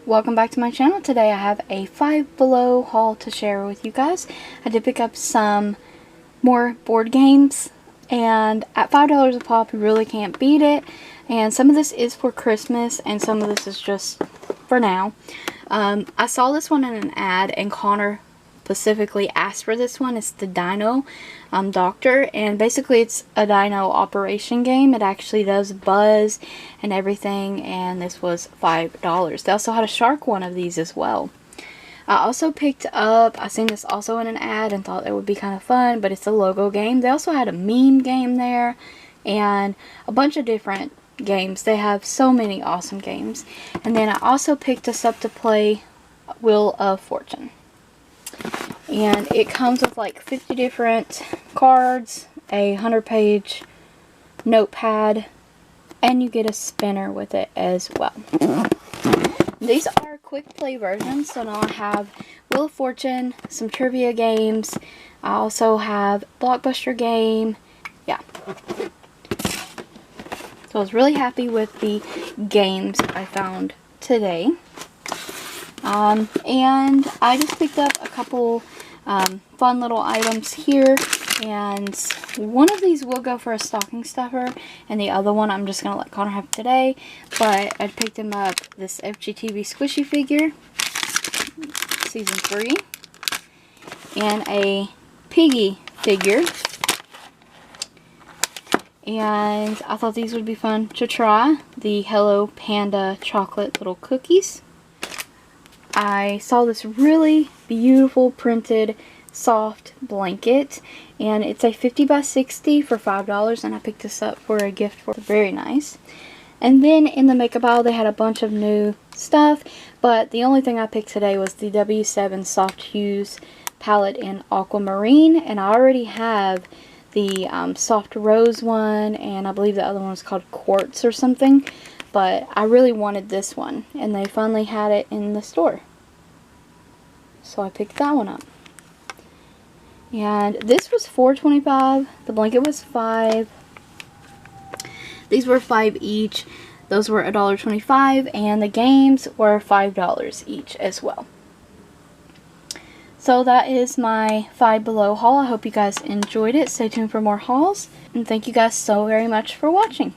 welcome back to my channel. Today I have a Five Below haul to share with you guys. I did pick up some more board games, and at $5 a pop you really can't beat it. And some of this is for Christmas and some of this is just for now. I saw this one in an ad and Connor specifically asked for this one. It's the Dino Doctor, and basically it's a dino operation game. It actually does buzz and everything, and this was $5. They also had a shark one of these as well. I also picked up, I seen this also in an ad and thought it would be kind of fun, but it's a logo game. They also had a meme game there and a bunch of different games. They have so many awesome games. And then I also picked us up to play Wheel of Fortune. And it comes with like 50 different cards, a 100-page notepad, and you get a spinner with it as well. These are quick play versions, so now I have Wheel of Fortune, some trivia games, I also have Blockbuster game, yeah. So I was really happy with the games I found today. And I just picked up a couple fun little items here, and one of these will go for a stocking stuffer and the other one I'm just going to let Connor have today. But I picked him up this FGTV squishy figure, season 3, and a piggy figure, and I thought these would be fun to try, the Hello Panda chocolate little cookies. I saw this really beautiful printed soft blanket, and it's a 50 by 60 for $5, and I picked this up for a gift for very nice. And then in the makeup aisle they had a bunch of new stuff, but the only thing I picked today was the W7 Soft Hues palette in Aquamarine, and I already have the soft rose one, and I believe the other one was called Quartz or something. But I really wanted this one, and they finally had it in the store. So I picked that one up. And this was $4.25. The blanket was $5. These were $5 each. Those were $1.25, and the games were $5 each as well. So that is my Five Below haul. I hope you guys enjoyed it. Stay tuned for more hauls, and thank you guys so very much for watching.